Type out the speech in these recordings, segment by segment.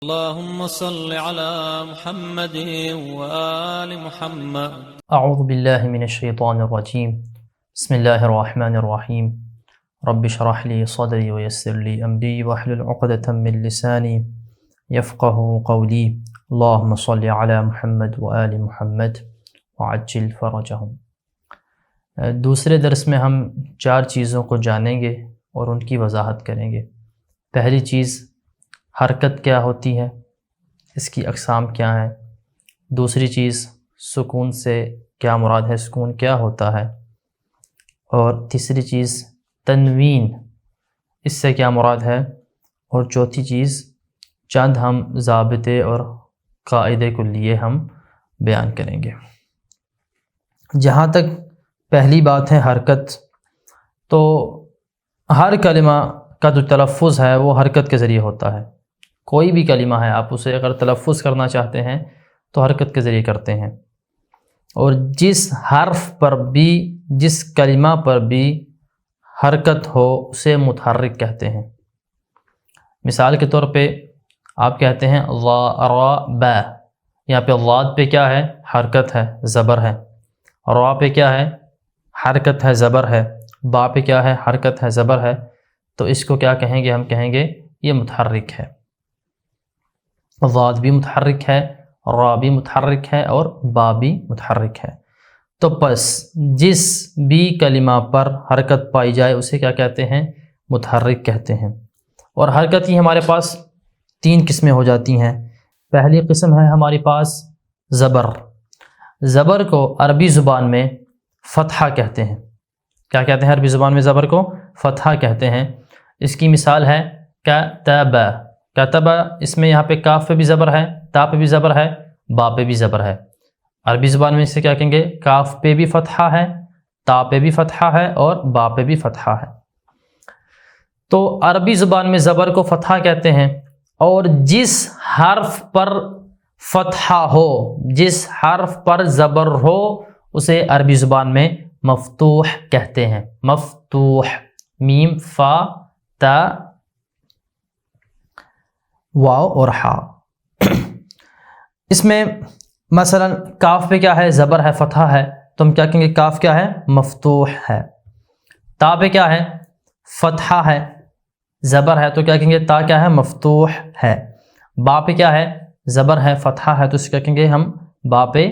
اللهم صل على محمد وآل محمد. اعوذ باللہ من الشیطان الرجیم. بسم اللہ الرحمن الرحیم. رب اشرح لی صدری ویسر لی امری واحلل عقدۃ من لسانی یفقهوا قولی. اللہم صل علی محمد وآل محمد وعجل فرجہم. دوسرے درس میں ہم 4 چیزوں کو جانیں گے اور ان کی وضاحت کریں گے. پہلی چیز حرکت کیا ہوتی ہے، اس کی اقسام کیا ہیں. دوسری چیز سکون سے کیا مراد ہے، سکون کیا ہوتا ہے. اور تیسری چیز تنوین، اس سے کیا مراد ہے. اور چوتھی چیز چند ہم ضابطے اور قاعدے کلیے ہم بیان کریں گے. جہاں تک پہلی بات ہے حرکت، تو ہر کلمہ کا جو تلفظ ہے وہ حرکت کے ذریعے ہوتا ہے. کوئی بھی کلمہ ہے، آپ اسے اگر تلفظ کرنا چاہتے ہیں تو حرکت کے ذریعے کرتے ہیں. اور جس حرف پر بھی، جس کلمہ پر بھی حرکت ہو اسے متحرک کہتے ہیں. مثال کے طور پہ آپ کہتے ہیں ضرب، یہاں پہ ضاد پہ کیا ہے، حرکت ہے، زبر ہے. را پہ کیا ہے، حرکت ہے، زبر ہے. با پہ کیا ہے، حرکت ہے، زبر ہے. تو اس کو کیا کہیں گے، ہم کہیں گے یہ متحرک ہے. ضاد بھی متحرک ہے، را بھی متحرک ہے، اور با بھی متحرک ہے. تو پس جس بھی کلمہ پر حرکت پائی جائے اسے کیا کہتے ہیں، متحرک کہتے ہیں. اور حرکت کی ہمارے پاس 3 قسمیں ہو جاتی ہیں. پہلی قسم ہے ہمارے پاس زبر. زبر کو عربی زبان میں فتحہ کہتے ہیں. کیا کہتے ہیں عربی زبان میں زبر کو؟ فتحہ کہتے ہیں. اس کی مثال ہے کتب. کتب، اس میں یہاں پہ کاف پہ بھی زبر ہے، تا پہ بھی زبر ہے، با پہ بھی زبر ہے. عربی زبان میں اسے کیا کہیں گے، کاف پہ بھی فتحہ ہے، تا پہ بھی فتحہ ہے، اور با پہ بھی فتحہ ہے. تو عربی زبان میں زبر کو فتحہ کہتے ہیں. اور جس حرف پر فتحہ ہو، جس حرف پر زبر ہو، اسے عربی زبان میں مفتوح کہتے ہیں. مفتوح، میم، فا، تا، واو اور ہا. اس میں مثلا کاف پہ کیا ہے، زبر ہے، فتحہ ہے، تو ہم کیا کہیں گے، کاف کیا ہے، مفتوح ہے. تا پہ کیا ہے، فتحہ ہے، زبر ہے، تو کیا کہیں گے، تا کیا ہے، مفتوح ہے. با پہ کیا ہے، زبر ہے، فتحہ ہے، تو اس کیا کہیں گے ہم، با پہ،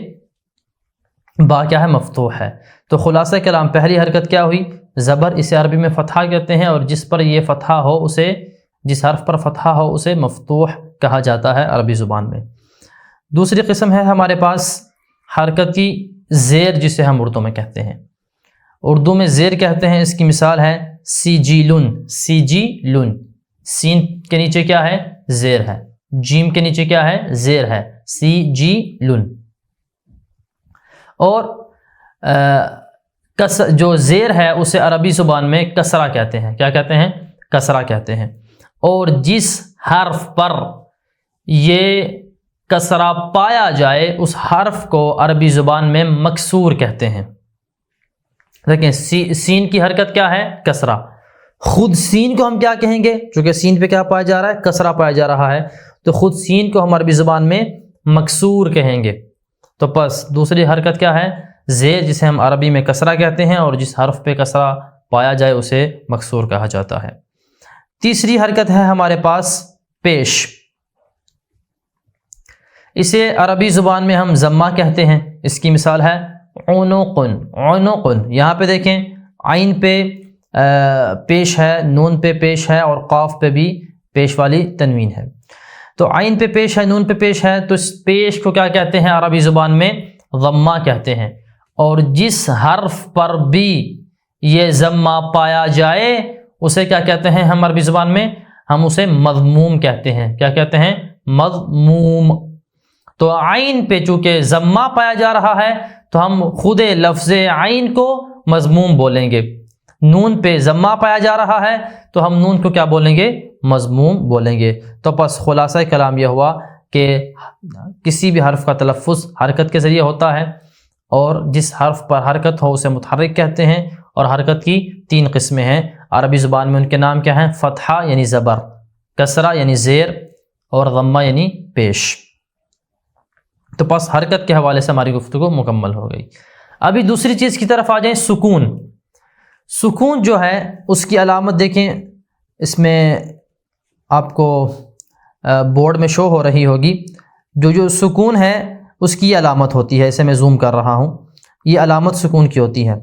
با کیا ہے، مفتوح ہے. تو خلاصہ کلام، پہلی حرکت کیا ہوئی، زبر، اسے عربی میں فتحہ کہتے ہیں. اور جس پر یہ فتحہ ہو، اسے، جس حرف پر فتحہ ہو اسے مفتوح کہا جاتا ہے عربی زبان میں. دوسری قسم ہے ہمارے پاس حرکت کی زیر، جسے ہم اردو میں کہتے ہیں. اردو میں زیر کہتے ہیں. اس کی مثال ہے سجیلن. سجیلن، سین کے نیچے کیا ہے، زیر ہے. جیم کے نیچے کیا ہے، زیر ہے. سجیلن. اور جو زیر ہے اسے عربی زبان میں کسرہ کہتے ہیں. کیا کہتے ہیں، کسرہ کہتے ہیں. اور جس حرف پر یہ کسرہ پایا جائے اس حرف کو عربی زبان میں مکسور کہتے ہیں. دیکھیں سین کی حرکت کیا ہے، کسرہ. خود سین کو ہم کیا کہیں گے، چونکہ سین پہ کیا پایا جا رہا ہے، کسرہ پایا جا رہا ہے، تو خود سین کو ہم عربی زبان میں مکسور کہیں گے. تو پس دوسری حرکت کیا ہے، زیر، جسے ہم عربی میں کسرہ کہتے ہیں. اور جس حرف پہ کسرہ پایا جائے اسے مکسور کہا جاتا ہے. تیسری حرکت ہے ہمارے پاس پیش. اسے عربی زبان میں ہم ضمہ کہتے ہیں. اس کی مثال ہے عنقن. عنقن، یہاں پہ دیکھیں عین پہ پیش ہے، نون پہ پیش ہے، اور قاف پہ بھی پیش والی تنوین ہے. تو عین پہ پیش ہے، نون پہ پیش ہے، تو اس پیش کو کیا کہتے ہیں عربی زبان میں، ضمہ کہتے ہیں. اور جس حرف پر بھی یہ ضمہ پایا جائے اسے کیا کہتے ہیں ہم عربی زبان میں، ہم اسے مضموم کہتے ہیں. کیا کہتے ہیں، مضموم. تو عین پہ چونکہ ضمہ پایا جا رہا ہے تو ہم خود لفظ عین کو مضموم بولیں گے. نون پہ ضمہ پایا جا رہا ہے تو ہم نون کو کیا بولیں گے، مضموم بولیں گے. تو پس خلاصہ کلام یہ ہوا کہ کسی بھی حرف کا تلفظ حرکت کے ذریعے ہوتا ہے. اور جس حرف پر حرکت ہو اسے متحرک کہتے ہیں. اور حرکت کی 3 قسمیں ہیں عربی زبان میں. ان کے نام کیا ہیں، فتحہ یعنی زبر، کسرہ یعنی زیر، اور ضمہ یعنی پیش۔ تو پس حرکت کے حوالے سے ہماری گفتگو مکمل ہو گئی۔ ابھی دوسری چیز کی طرف آ جائیں، سکون۔ سکون جو ہے اس کی علامت دیکھیں، اس میں آپ کو بورڈ میں شو ہو رہی ہوگی، جو سکون ہے اس کی علامت ہوتی ہے، اسے میں زوم کر رہا ہوں، یہ علامت سکون کی ہوتی ہے۔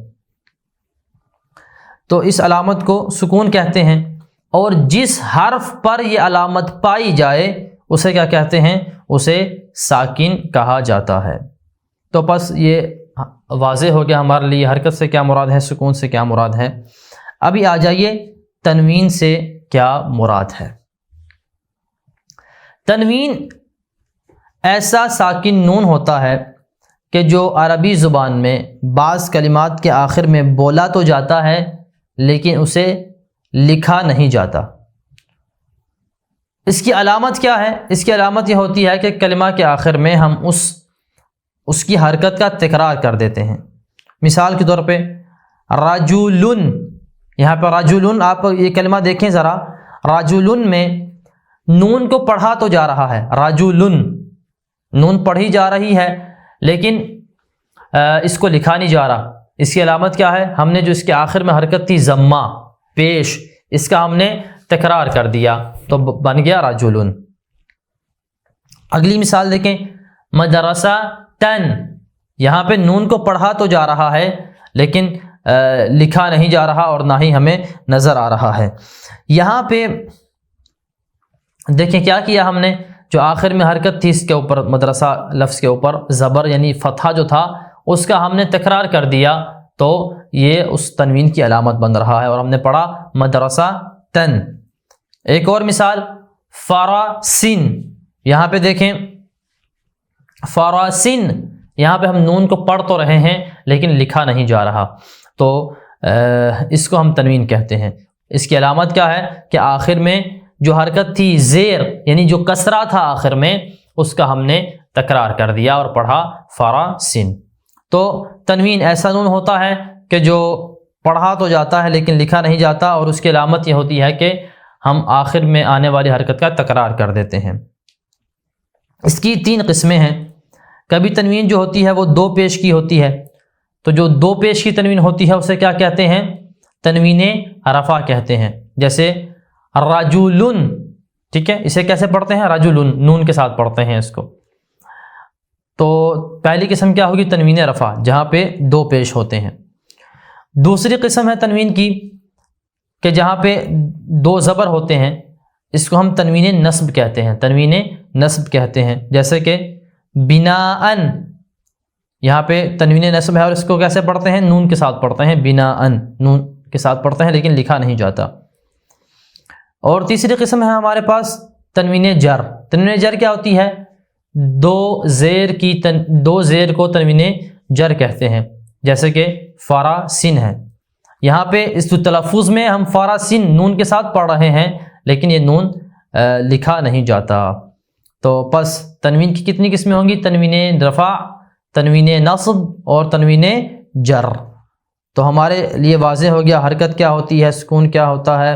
تو اس علامت کو سکون کہتے ہیں، اور جس حرف پر یہ علامت پائی جائے اسے کیا کہتے ہیں؟ اسے ساکن کہا جاتا ہے۔ تو پس یہ واضح ہو گیا ہمارے لیے حرکت سے کیا مراد ہے، سکون سے کیا مراد ہے۔ ابھی آ جائیے تنوین سے کیا مراد ہے۔ تنوین ایسا ساکن نون ہوتا ہے کہ جو عربی زبان میں بعض کلمات کے آخر میں بولا تو جاتا ہے لیکن اسے لکھا نہیں جاتا۔ اس کی علامت کیا ہے؟ اس کی علامت یہ ہوتی ہے کہ کلمہ کے آخر میں ہم اس کی حرکت کا تکرار کر دیتے ہیں۔ مثال کے طور پہ رجلن، یہاں پہ رجلن، آپ یہ کلمہ دیکھیں ذرا، رجلن میں نون کو پڑھا تو جا رہا ہے، رجلن نون پڑھی جا رہی ہے لیکن اس کو لکھا نہیں جا رہا۔ اس کی علامت کیا ہے؟ ہم نے جو اس کے آخر میں حرکت تھی ضمہ پیش، اس کا ہم نے تکرار کر دیا تو بن گیا رجلن۔ اگلی مثال دیکھیں، مدرسہ تن، یہاں پہ نون کو پڑھا تو جا رہا ہے لیکن لکھا نہیں جا رہا اور نہ ہی ہمیں نظر آ رہا ہے۔ یہاں پہ دیکھیں کیا کیا ہم نے، جو آخر میں حرکت تھی اس کے اوپر، مدرسہ لفظ کے اوپر زبر یعنی فتحہ جو تھا اس کا ہم نے تکرار کر دیا تو یہ اس تنوین کی علامت بن رہا ہے، اور ہم نے پڑھا مدرسہ تن۔ ایک اور مثال فراسن، یہاں پہ دیکھیں فراسن، یہاں پہ ہم نون کو پڑھ تو رہے ہیں لیکن لکھا نہیں جا رہا، تو اس کو ہم تنوین کہتے ہیں۔ اس کی علامت کیا ہے کہ آخر میں جو حرکت تھی زیر یعنی جو کسرہ تھا آخر میں، اس کا ہم نے تکرار کر دیا اور پڑھا فراسن۔ تو تنوین ایسا نون ہوتا ہے کہ جو پڑھا تو جاتا ہے لیکن لکھا نہیں جاتا، اور اس کی علامت یہ ہوتی ہے کہ ہم آخر میں آنے والی حرکت کا تکرار کر دیتے ہیں۔ اس کی 3 قسمیں ہیں۔ کبھی تنوین جو ہوتی ہے وہ 2 پیش کی ہوتی ہے، تو جو 2 پیش کی تنوین ہوتی ہے اسے کیا کہتے ہیں؟ تنوین رفع کہتے ہیں۔ جیسے رجلن، ٹھیک ہے، اسے کیسے پڑھتے ہیں؟ رجلن، نون کے ساتھ پڑھتے ہیں اس کو۔ تو پہلی قسم کیا ہوگی؟ تنوین رفع، جہاں پہ 2 پیش ہوتے ہیں۔ دوسری قسم ہے تنوین کی کہ جہاں پہ 2 زبر ہوتے ہیں، اس کو ہم تنوین نصب کہتے ہیں، تنوین نصب کہتے ہیں۔ جیسے کہ بناءً، یہاں پہ تنوین نصب ہے اور اس کو کیسے پڑھتے ہیں؟ نون کے ساتھ پڑھتے ہیں، بناءً، نون کے ساتھ پڑھتے ہیں لیکن لکھا نہیں جاتا۔ اور تیسری قسم ہے ہمارے پاس تنوین جر۔ تنوین جر کیا ہوتی ہے؟ 2 زیر کو تنوین جر کہتے ہیں، جیسے کہ فراسن ہے۔ یہاں پہ اس تلفظ میں ہم فراسن نون کے ساتھ پڑھ رہے ہیں لیکن یہ نون لکھا نہیں جاتا۔ تو پس تنوین کی کتنی قسمیں ہوں گی؟ تنوین رفع، تنوین نصب اور تنوین جر۔ تو ہمارے لیے واضح ہو گیا حرکت کیا ہوتی ہے، سکون کیا ہوتا ہے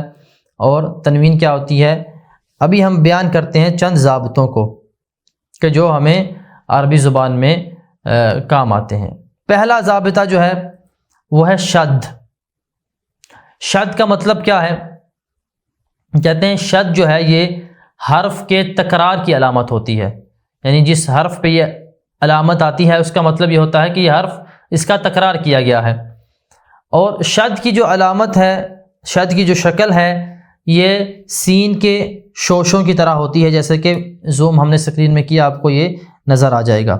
اور تنوین کیا ہوتی ہے۔ ابھی ہم بیان کرتے ہیں چند ضابطوں کو کہ جو ہمیں عربی زبان میں کام آتے ہیں۔ پہلا ضابطہ جو ہے وہ ہے شد۔ شد کا مطلب کیا ہے؟ کہتے ہیں شد جو ہے یہ حرف کے تکرار کی علامت ہوتی ہے، یعنی جس حرف پہ یہ علامت آتی ہے اس کا مطلب یہ ہوتا ہے کہ یہ حرف اس کا تکرار کیا گیا ہے۔ اور شد کی جو علامت ہے، شد کی جو شکل ہے، یہ سین کے شوشوں کی طرح ہوتی ہے، جیسے کہ زوم ہم نے اسکرین میں کیا آپ کو یہ نظر آ جائے گا،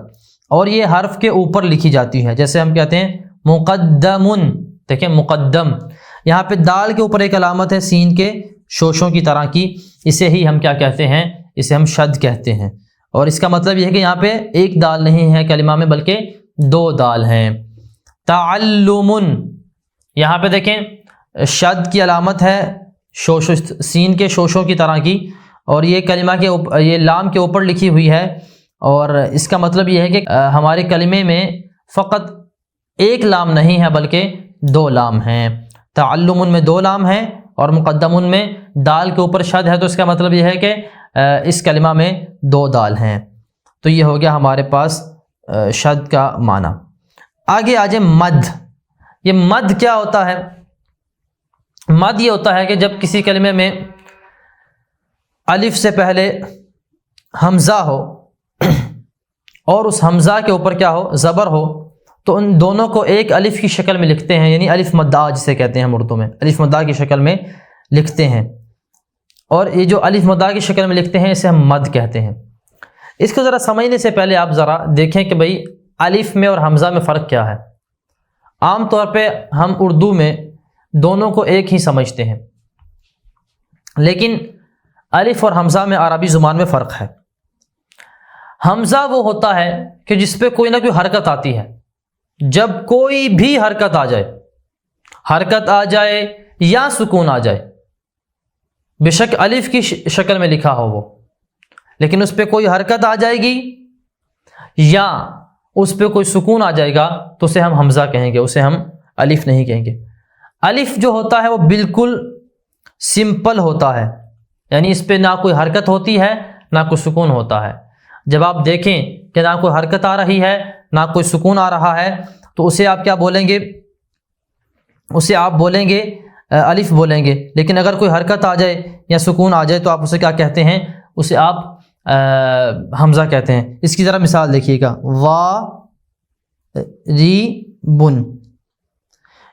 اور یہ حرف کے اوپر لکھی جاتی ہے۔ جیسے ہم کہتے ہیں مقدمن، دیکھیں مقدم، یہاں پہ دال کے اوپر ایک علامت ہے سین کے شوشوں کی طرح کی، اسے ہی ہم کیا کہتے ہیں؟ اسے ہم شد کہتے ہیں۔ اور اس کا مطلب یہ ہے کہ یہاں پہ ایک دال نہیں ہے کلمہ میں بلکہ 2 دال ہیں۔ تعلمن، یہاں پہ دیکھیں شد کی علامت ہے سین کے شوشوں کی طرح کی، اور یہ کلمہ کے یہ لام کے اوپر لکھی ہوئی ہے، اور اس کا مطلب یہ ہے کہ ہمارے کلمے میں فقط ایک لام نہیں ہے بلکہ 2 لام ہیں۔ تعلمن میں 2 لام ہیں اور مقدمن میں دال کے اوپر شد ہے، تو اس کا مطلب یہ ہے کہ اس کلمہ میں 2 دال ہیں۔ تو یہ ہو گیا ہمارے پاس شد کا معنی۔ آگے آ جائیں مد۔ یہ مد کیا ہوتا ہے؟ مد یہ ہوتا ہے کہ جب کسی کلمے میں الف سے پہلے حمزہ ہو اور اس حمزہ کے اوپر کیا ہو؟ زبر ہو، تو ان دونوں کو ایک الف کی شکل میں لکھتے ہیں، یعنی الف مدہ جسے کہتے ہیں ہم اردو میں، الف مدہ کی شکل میں لکھتے ہیں۔ اور یہ جو الف مدہ کی شکل میں لکھتے ہیں اسے ہم مد کہتے ہیں۔ اس کو ذرا سمجھنے سے پہلے آپ ذرا دیکھیں کہ بھئی الف میں اور حمزہ میں فرق کیا ہے۔ عام طور پہ ہم اردو میں دونوں کو ایک ہی سمجھتے ہیں، لیکن الف اور حمزہ میں عربی زبان میں فرق ہے۔ حمزہ وہ ہوتا ہے کہ جس پہ کوئی نہ کوئی حرکت آتی ہے۔ جب کوئی بھی حرکت آ جائے یا سکون آ جائے، بے شک الف کی شکل میں لکھا ہو وہ، لیکن اس پہ کوئی حرکت آ جائے گی یا اس پہ کوئی سکون آ جائے گا تو اسے ہم حمزہ کہیں گے، اسے ہم الف نہیں کہیں گے۔ الف جو ہوتا ہے وہ بالکل سمپل ہوتا ہے، یعنی اس پہ نہ کوئی حرکت ہوتی ہے نہ کوئی سکون ہوتا ہے۔ جب آپ دیکھیں کہ نہ کوئی حرکت آ رہی ہے نہ کوئی سکون آ رہا ہے تو اسے آپ کیا بولیں گے؟ اسے آپ بولیں گے الف بولیں گے۔ لیکن اگر کوئی حرکت آ جائے یا سکون آ جائے تو آپ اسے کیا کہتے ہیں؟ اسے آپ حمزہ کہتے ہیں۔ اس کی ذرا مثال دیکھیے گا، وا ری بن۔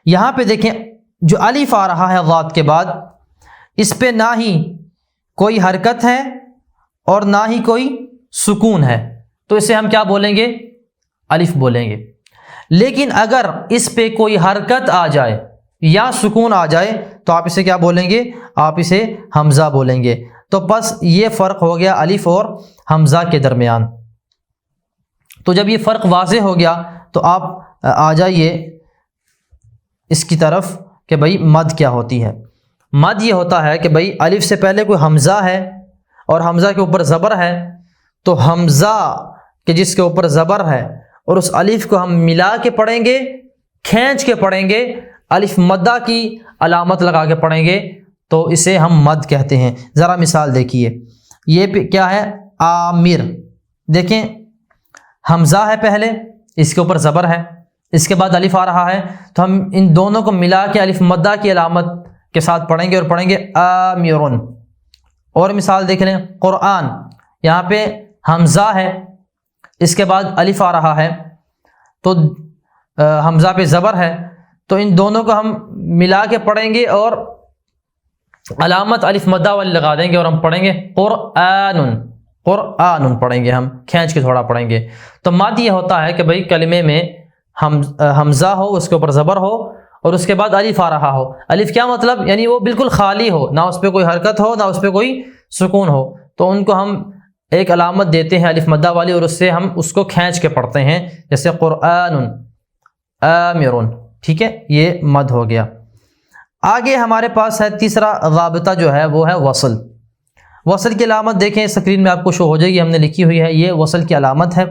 یہاں پہ دیکھیں جو الف آ رہا ہے ضاد کے بعد، اس پہ نہ ہی کوئی حرکت ہے اور نہ ہی کوئی سکون ہے، تو اسے ہم کیا بولیں گے؟ الف بولیں گے۔ لیکن اگر اس پہ کوئی حرکت آ جائے یا سکون آ جائے تو آپ اسے کیا بولیں گے؟ آپ اسے حمزہ بولیں گے۔ تو بس یہ فرق ہو گیا الف اور حمزہ کے درمیان۔ تو جب یہ فرق واضح ہو گیا تو آپ آ جائیے اس کی طرف کہ بھئی مد کیا ہوتی ہے۔ مد یہ ہوتا ہے کہ بھئی الف سے پہلے کوئی حمزہ ہے اور حمزہ کے اوپر زبر ہے، تو حمزہ کہ جس کے اوپر زبر ہے اور اس الف کو ہم ملا کے پڑھیں گے، کھینچ کے پڑھیں گے، الف مدہ کی علامت لگا کے پڑھیں گے، تو اسے ہم مد کہتے ہیں۔ ذرا مثال دیکھیے، یہ کیا ہے؟ عامر۔ دیکھیں حمزہ ہے پہلے، اس کے اوپر زبر ہے، اس کے بعد الف آ رہا ہے، تو ہم ان دونوں کو ملا کے الف مدہ کی علامت کے ساتھ پڑھیں گے اور پڑھیں گے آمرن۔ اور مثال دیکھ لیں، قرآن۔ یہاں پہ حمزہ ہے، اس کے بعد الف آ رہا ہے، تو حمزہ پہ زبر ہے، تو ان دونوں کو ہم ملا کے پڑھیں گے اور علامت الف مدہ والی لگا دیں گے اور ہم پڑھیں گے قرآن۔ قرآن پڑھیں گے، ہم کھینچ کے تھوڑا پڑھیں گے۔ تو مد یہ ہوتا ہے کہ بھئی کلمے میں حمزہ ہو، اس کے اوپر زبر ہو اور اس کے بعد الف آ رہا ہو۔ الف کیا مطلب؟ یعنی وہ بالکل خالی ہو، نہ اس پہ کوئی حرکت ہو نہ اس پہ کوئی سکون ہو، تو ان کو ہم ایک علامت دیتے ہیں الف مدہ والی اور اس سے ہم اس کو کھینچ کے پڑھتے ہیں، جیسے قرآن آمرن۔ ٹھیک ہے، یہ مد ہو گیا۔ آگے ہمارے پاس ہے تیسرا رابطہ جو ہے وہ ہے وصل۔ وصل کی علامت دیکھیں اسکرین میں آپ کو شو ہو جائے گی، ہم نے لکھی ہوئی ہے، یہ وصل کی علامت ہے۔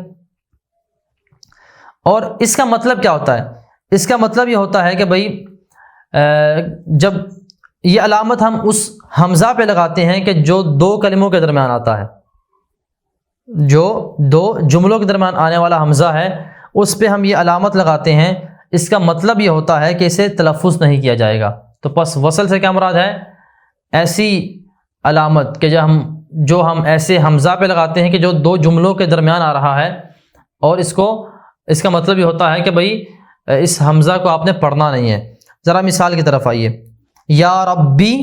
اور اس کا مطلب کیا ہوتا ہے؟ اس کا مطلب یہ ہوتا ہے کہ بھئی جب یہ علامت ہم اس حمزہ پہ لگاتے ہیں کہ جو 2 کلموں کے درمیان آتا ہے، جو 2 جملوں کے درمیان آنے والا حمزہ ہے اس پہ ہم یہ علامت لگاتے ہیں، اس کا مطلب یہ ہوتا ہے کہ اسے تلفظ نہیں کیا جائے گا۔ تو پس وصل سے کیا مراد ہے؟ ایسی علامت کہ جو ہم ایسے حمزہ پہ لگاتے ہیں کہ جو 2 جملوں کے درمیان آ رہا ہے، اور اس کا مطلب یہ ہوتا ہے کہ بھئی اس حمزہ کو آپ نے پڑھنا نہیں ہے۔ ذرا مثال کی طرف آئیے، یا ربی،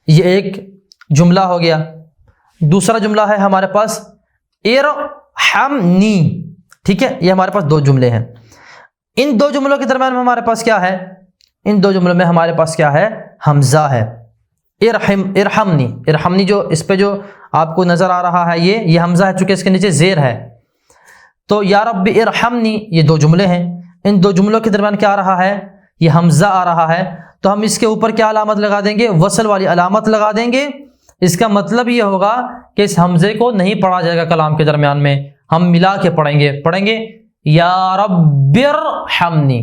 یہ ایک جملہ ہو گیا۔ دوسرا جملہ ہے ہمارے پاس ارحمنی۔ ٹھیک ہے، یہ ہمارے پاس 2 جملے ہیں۔ ان 2 جملوں کے درمیان میں ہمارے پاس کیا ہے؟ ان 2 جملوں میں ہمارے پاس کیا ہے؟ حمزہ ہے۔ ارحمنی، ارحمنی جو اس پہ جو آپ کو نظر آ رہا ہے یہ حمزہ ہے، چونکہ اس کے نیچے زیر ہے۔ تو یا رب ارحمنی، یہ 2 جملے ہیں، ان 2 جملوں کے درمیان کیا آ رہا ہے؟ یہ حمزہ آ رہا ہے، تو ہم اس کے اوپر کیا علامت لگا دیں گے؟ وصل والی علامت لگا دیں گے۔ اس کا مطلب یہ ہوگا کہ اس حمزے کو نہیں پڑھا جائے گا کلام کے درمیان میں، ہم ملا کے پڑھیں گے یا رب ارحمنی۔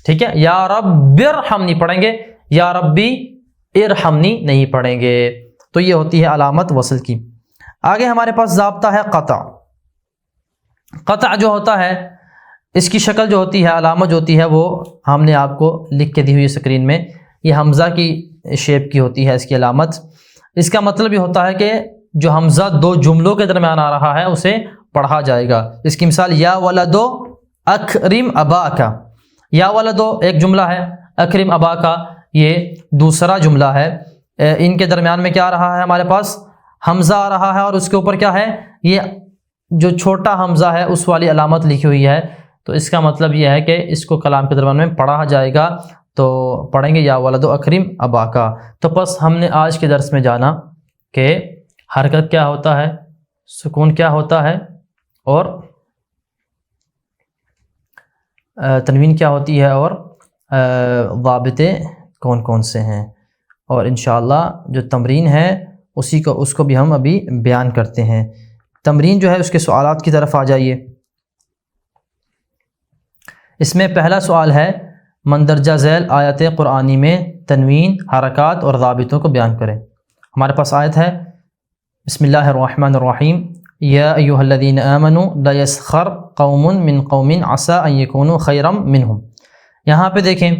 ٹھیک ہے، یا رب ارحمنی پڑھیں گے، یا ربی ارحمنی نہیں پڑھیں گے۔ تو یہ ہوتی ہے علامت وصل کی۔ آگے ہمارے پاس ضابطہ ہے قطع۔ قطع جو ہوتا ہے اس کی شکل جو ہوتی ہے، علامت جو ہوتی ہے، وہ ہم نے آپ کو لکھ کے دی ہوئی اسکرین میں، یہ حمزہ کی شیپ کی ہوتی ہے اس کی علامت۔ اس کا مطلب یہ ہوتا ہے کہ جو حمزہ دو جملوں کے درمیان آ رہا ہے اسے پڑھا جائے گا۔ اس کی مثال یا ولدو اکرم اباکا، یا ولدو ایک جملہ ہے، اکرم اباکا یہ دوسرا جملہ ہے۔ ان کے درمیان میں کیا آ رہا ہے ہمارے پاس؟ حمزہ آ رہا ہے، اور اس کے اوپر کیا ہے؟ یہ جو چھوٹا حمزہ ہے اس والی علامت لکھی ہوئی ہے۔ تو اس کا مطلب یہ ہے کہ اس کو کلام کے درمیان میں پڑھا جائے گا، تو پڑھیں گے یا ولدو اکرم اباکا۔ تو بس ہم نے آج کے درس میں جانا کہ حرکت کیا ہوتا ہے، سکون کیا ہوتا ہے، اور تنوین کیا ہوتی ہے، اور ضابطے کون کون سے ہیں، اور انشاءاللہ جو تمرین ہے اس کو بھی ہم ابھی بیان کرتے ہیں۔ تمرین جو ہے اس کے سوالات کی طرف آ جائیے۔ اس میں پہلا سوال ہے مندرجہ ذیل آیت قرآنی میں تنوین، حرکات اور ضابطوں کو بیان کریں۔ ہمارے پاس آیت ہے، بسم اللہ الرحمن الرحیم، یا ایھا الذین آمنوا لا یسخر قوم من قوم عسى ان یکونوا خیرا منہم۔ یہاں پہ دیکھیں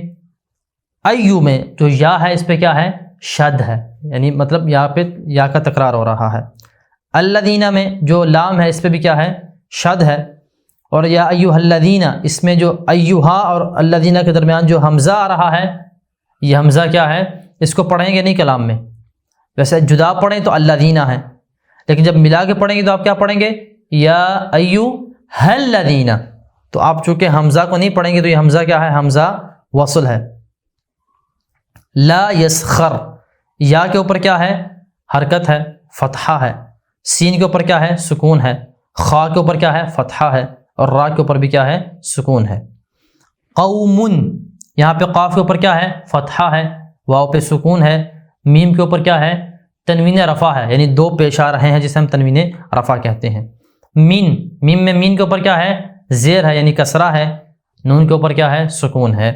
ایو میں جو یا ہے اس پہ کیا ہے؟ شد ہے، یعنی مطلب یہاں پہ یا کا تکرار ہو رہا ہے۔ الذین میں جو لام ہے اس پہ بھی کیا ہے؟ شد ہے۔ اور یا ایھا الذین اس میں جو ایھا اور الذین کے درمیان جو حمزہ آ رہا ہے، یہ حمزہ کیا ہے؟ اس کو پڑھیں گے نہیں کلام میں، ویسے جدا پڑھیں تو الذین ہے، لیکن جب ملا کے پڑھیں گے تو آپ کیا پڑھیں گے؟ یا ایھا الذین۔ تو آپ چونکہ حمزہ کو نہیں پڑھیں گے تو یہ حمزہ کیا ہے؟ حمزہ وصل ہے۔ لا یسخر، یا کے اوپر کیا ہے؟ حرکت ہے، فتحہ ہے۔ سین کے اوپر کیا ہے؟ سکون ہے۔ خا کے اوپر کیا ہے؟ فتحہ ہے، اور را کے اوپر بھی کیا ہے؟ سکون ہے۔ قومن، یہاں پہ قاف کے اوپر کیا ہے؟ فتحہ ہے، واو پہ سکون ہے، میم کے اوپر کیا ہے؟ تنوین رفع ہے، یعنی دو پیش آ رہے ہیں جسے ہم تنوین رفع کہتے ہیں۔ میم میں مین کے اوپر کیا ہے؟ زیر ہے، یعنی کسرہ ہے، نون کے اوپر کیا ہے؟ سکون ہے۔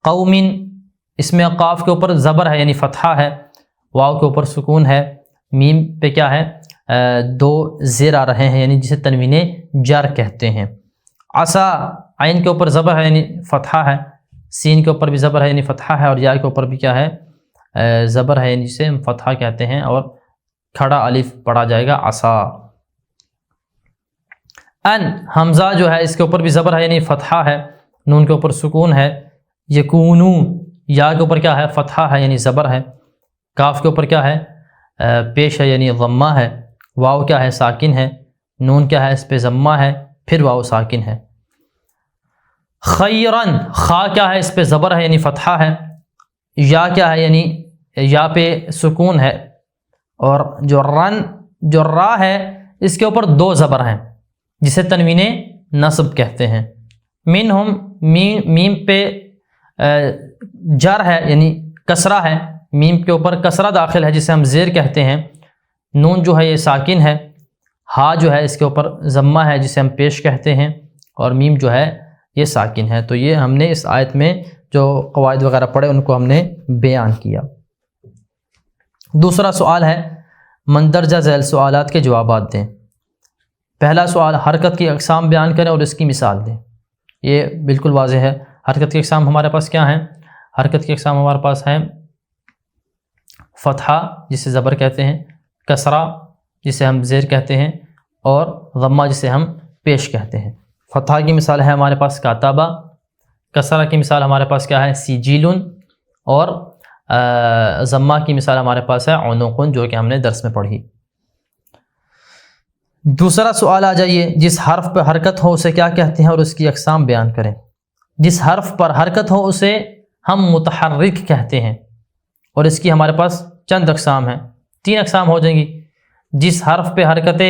قومن، اس میں قاف کے اوپر زبر ہے یعنی فتحہ ہے، واو کے اوپر سکون ہے، میم پہ کیا ہے؟ دو زیر آ رہے ہیں، یعنی جسے تنوین جر کہتے ہیں۔ عسا، عین کے اوپر زبر ہے یعنی فتحہ ہے، سین کے اوپر بھی زبر ہے یعنی فتحہ ہے، اور یا کے اوپر بھی کیا ہے؟ زبر ہے یعنی جسے ہم فتحہ کہتے ہیں، اور کھڑا الف پڑھا جائے گا عسا۔ ان، حمزہ جو ہے اس کے اوپر بھی زبر ہے یعنی فتحہ ہے، نون کے اوپر سکون ہے۔ یکونو، یا کے اوپر کیا ہے؟ فتحہ ہے یعنی زبر ہے، کاف کے اوپر کیا ہے؟ پیش ہے یعنی ضمہ ہے، واو کیا ہے؟ ساکن ہے، نون کیا ہے؟ اس پہ ضمہ ہے، پھر واو ساکن ہے۔ خیرن، خا کیا ہے؟ اس پہ زبر ہے یعنی فتحہ ہے، یا کیا ہے؟ یعنی یا پہ سکون ہے، اور جو را ہے اس کے اوپر دو زبر ہیں جسے تنوین نصب کہتے ہیں۔ منہم، میم پہ جر ہے یعنی کسرہ ہے، میم کے اوپر کسرہ داخل ہے جسے ہم زیر کہتے ہیں۔ نون جو ہے یہ ساکن ہے، ہا جو ہے اس کے اوپر ضمہ ہے جسے ہم پیش کہتے ہیں، اور میم جو ہے یہ ساکن ہے۔ تو یہ ہم نے اس آیت میں جو قواعد وغیرہ پڑھے ان کو ہم نے بیان کیا۔ دوسرا سوال ہے مندرجہ ذیل سوالات کے جوابات دیں۔ پہلا سوال، حرکت کی اقسام بیان کریں اور اس کی مثال دیں۔ یہ بالکل واضح ہے۔ حرکت کی اقسام ہمارے پاس کیا ہیں؟ حرکت کی اقسام ہمارے پاس ہیں فتحہ جسے زبر کہتے ہیں، کسرہ جسے ہم زیر کہتے ہیں، اور ضمہ جسے ہم پیش کہتے ہیں۔ فتحہ کی مثال ہے ہمارے پاس کاتبہ، کسرہ کی مثال ہمارے پاس کیا ہے؟ سجیلن، اور ضمہ کی مثال ہمارے پاس ہے عنقن، جو کہ ہم نے درس میں پڑھی۔ دوسرا سوال آ جائیے، جس حرف پہ حرکت ہو اسے کیا کہتے ہیں اور اس کی اقسام بیان کریں۔ جس حرف پر حرکت ہو اسے ہم متحرک کہتے ہیں، اور اس کی ہمارے پاس چند اقسام ہیں، 3 اقسام ہو جائیں گی۔ جس حرف پہ حرکت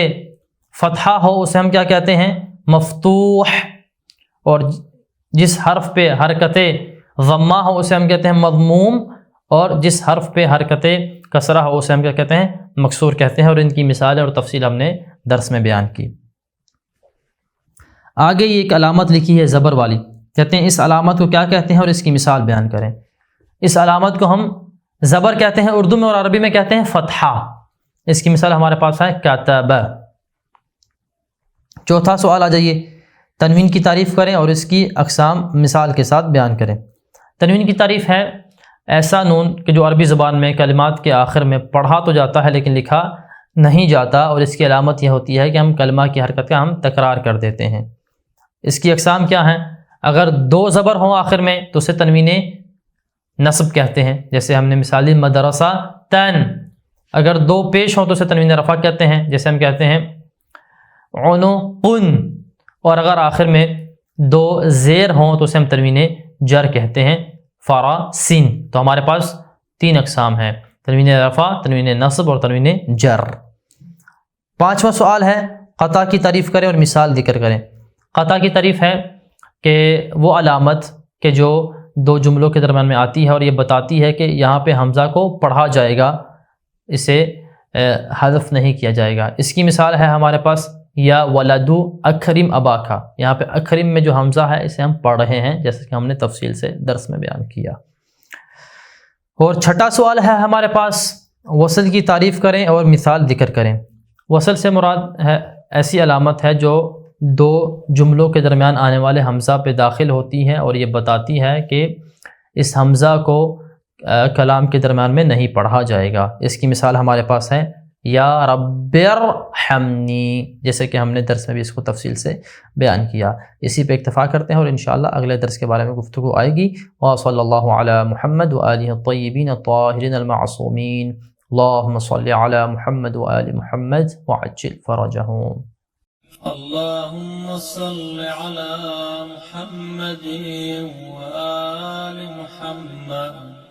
فتحہ ہو اسے ہم کیا کہتے ہیں؟ مفتوح، اور جس حرف پہ حرکت ضمہ ہو اسے ہم کہتے ہیں مضموم، اور جس حرف پہ حرکت کسرہ ہو اسے ہم کیا کہتے ہیں؟ مکسور کہتے ہیں، اور ان کی مثالیں اور تفصیل ہم نے درس میں بیان کی۔ آگے یہ ایک علامت لکھی ہے زبر والی، کہتے ہیں اس علامت کو کیا کہتے ہیں اور اس کی مثال بیان کریں۔ اس علامت کو ہم زبر کہتے ہیں اردو میں اور عربی میں کہتے ہیں فتحہ. اس کی مثال ہمارے پاس ہے کتب. چوتھا سوال آ جائیے. تنوین کی تعریف کریں اور اس کی اقسام مثال کے ساتھ بیان کریں. تنوین کی تعریف ہے ایسا نون کہ جو عربی زبان میں کلمات کے آخر میں پڑھا تو جاتا ہے لیکن لکھا نہیں جاتا، اور اس کی علامت یہ ہوتی ہے کہ ہم کلمہ کی حرکت کا ہم تکرار کر دیتے ہیں. اس کی اقسام کیا ہیں؟ اگر 2 زبر ہوں آخر میں تو اسے تنوین نصب کہتے ہیں، جیسے ہم نے مثال دی مدرسہ تن. اگر 2 پیش ہوں تو اسے تنوین رفع کہتے ہیں، جیسے ہم کہتے ہیں عنقن. اور اگر آخر میں 2 زیر ہوں تو اسے ہم تنوین جر کہتے ہیں، فراسن. تو ہمارے پاس 3 اقسام ہیں، تنوین رفع، تنوین نصب اور تنوین جر. 5واں سوال ہے قطع کی تعریف کریں اور مثال ذکر کریں. قطع کی تعریف ہے کہ وہ علامت کہ جو 2 جملوں کے درمیان میں آتی ہے اور یہ بتاتی ہے کہ یہاں پہ حمزہ کو پڑھا جائے گا، اسے حذف نہیں کیا جائے گا. اس کی مثال ہے ہمارے پاس یا ولدو اکرم اباکا. یہاں پہ اکرم میں جو حمزہ ہے اسے ہم پڑھ رہے ہیں، جیسے کہ ہم نے تفصیل سے درس میں بیان کیا. اور 6واں سوال ہے ہمارے پاس وصل کی تعریف کریں اور مثال ذکر کریں. وصل سے مراد ہے ایسی علامت ہے جو 2 جملوں کے درمیان آنے والے حمزہ پہ داخل ہوتی ہے اور یہ بتاتی ہے کہ اس حمزہ کو کلام کے درمیان میں نہیں پڑھا جائے گا. اس کی مثال ہمارے پاس ہے یا رب ارحمنی، جیسے کہ ہم نے درس میں بھی اس کو تفصیل سے بیان کیا. اسی پہ اکتفا کرتے ہیں اور انشاءاللہ اگلے درس کے بارے میں گفتگو آئے گی. وصلی اللہ علی محمد وآلہ الطیبین الطاہرین المعصومین. اللہم صلی علی محمد وآل محمد وعجل فرجہم. اللهم صل على محمد وآل محمد